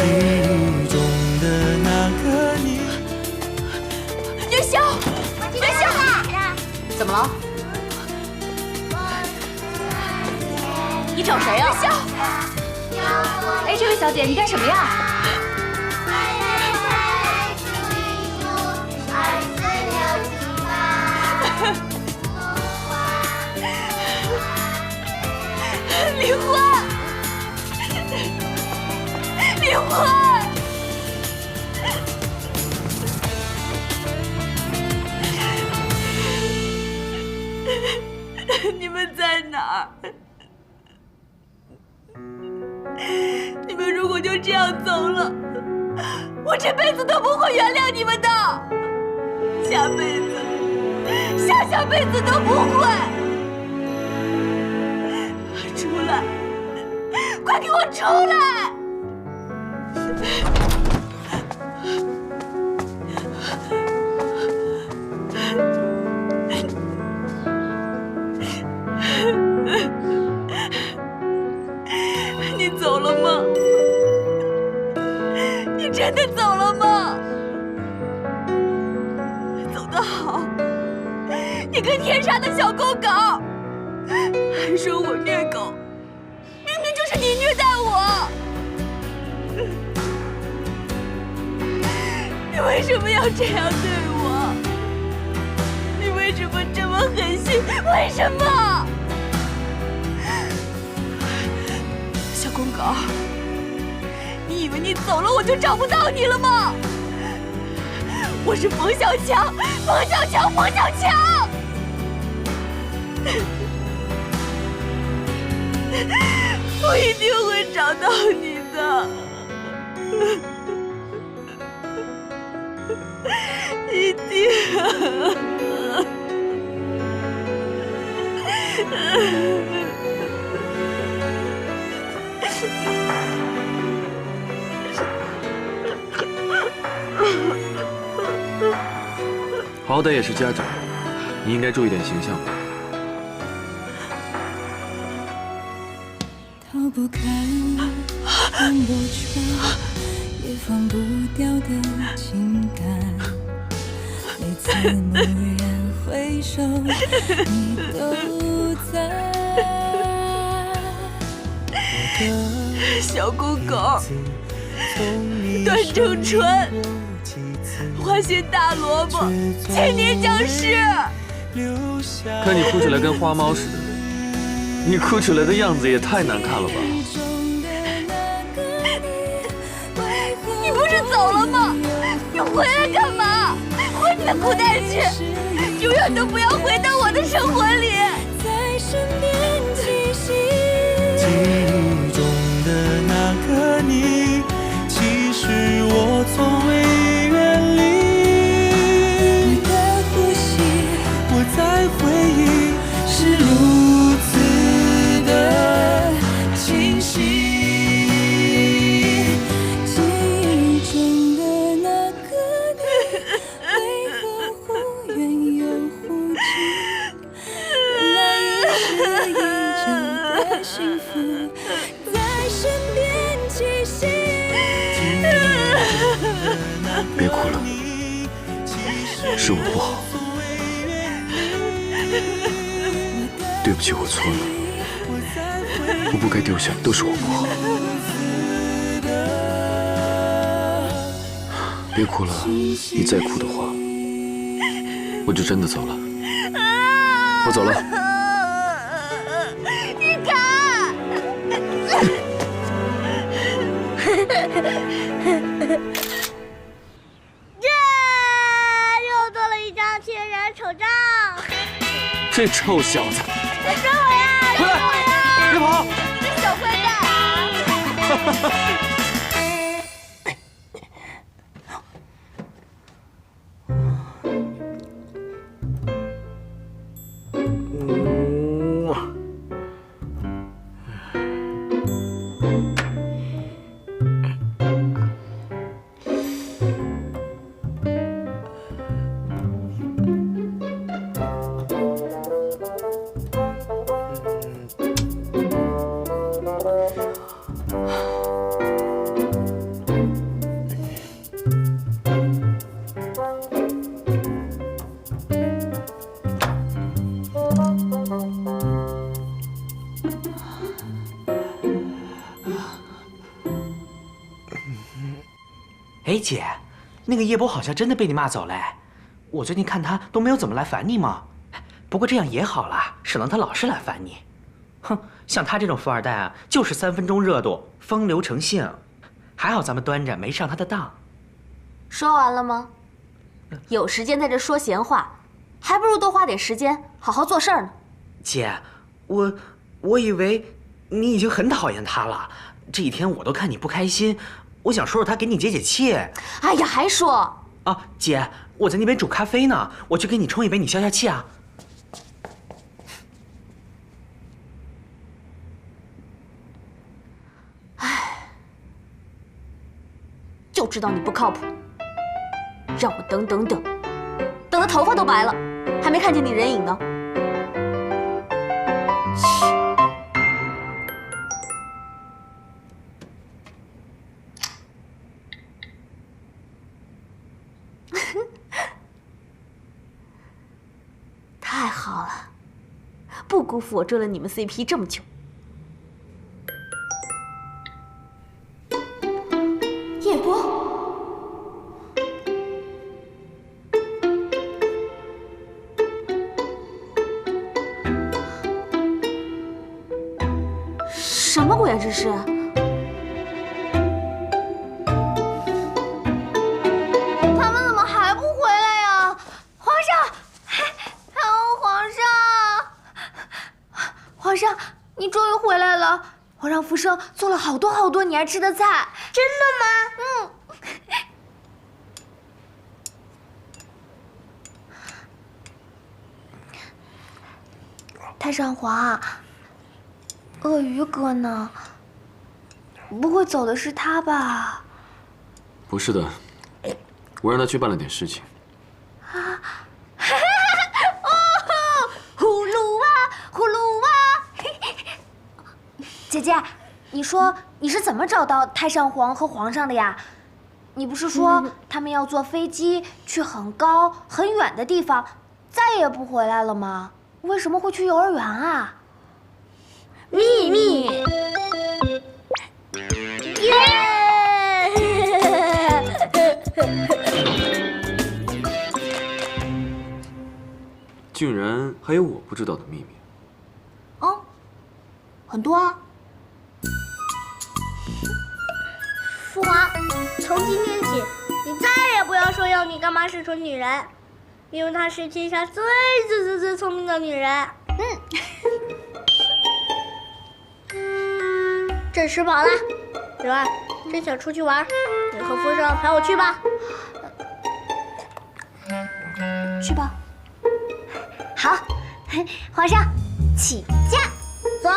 忆中的那个你。元宵，元宵，怎么了？你找谁啊？元宵。哎，这位小姐，你干什么呀？ 离婚！离婚！你们在哪儿？你们如果就这样走了，我这辈子都不会原谅你们的，下辈子、下辈子都不会。 出来！快给我出来！你走了吗？你真的走了吗？走得好！你个天杀的小狗狗！ 还说我虐狗，明明就是你虐待我！你为什么要这样对我？你为什么这么狠心？为什么？小公狗，你以为你走了我就找不到你了吗？我是冯小强，冯小强，冯小强！我一定会找到你的，一定。好歹也是家长，你应该注意点形象吧。 逃不开，放不出，也放不掉的情感。每次蓦然回首，你都在。小公狗，段正淳，花心大萝卜，千年僵尸。看你哭起来跟花猫似的。 你哭起来的样子也太难看了吧！你不是走了吗？你回来干嘛？回你的古代去，永远都不要回到我的生活里。记忆中的那个你，其实我从未远离。你的呼吸，我在回忆，是如此的清晰。记忆中的那个你，为何忽远又忽近？原来已是一整的幸福在身边栖息。别哭了，是我不好，对不起，我错了，我不该丢下，都是我不好。别哭了，你再哭的话，我就真的走了。我走了。你看，又多了一张天然丑照。这臭小子，抓我呀！回来！别跑！你个小坏蛋！哎，姐，那个叶波好像真的被你骂走了。我最近看他都没有怎么来烦你嘛。不过这样也好啦，省得他老是来烦你。哼，像他这种富二代啊，就是3分钟热度，风流成性。还好咱们端着没上他的当。说完了吗？有时间在这说闲话，还不如多花点时间好好做事儿呢。姐，我以为你已经很讨厌他了，这几天我都看你不开心，我想说说他给你解解气。哎呀，还说啊，姐，我在那边煮咖啡呢，我去给你冲一杯，你消消气啊。就知道你不靠谱，让我等等得头发都白了，还没看见你人影呢。太好了，不辜负我追了你们 CP 这么久。叶波，什么鬼啊这是？他们怎么还不回来呀？皇上，皇上，你终于回来了！我让福生做了好多你爱吃的菜。真的吗？太上皇，鳄鱼哥呢？不会走的是他吧？不是的，我让他去办了点事情。呼噜哇！姐姐，你说你是怎么找到太上皇和皇上的呀？你不是说他们要坐飞机去很高很远的地方，再也不回来了吗？为什么会去幼儿园啊？秘密。耶！竟然还有我不知道的秘密。哦，很多啊。父皇，从今天起，你再也不要说要你干妈是蠢女人，因为她是天下最聪明的女人。这吃饱了，刘儿，真想出去玩，你和福生陪我去吧。去吧。好，皇上，起驾，走。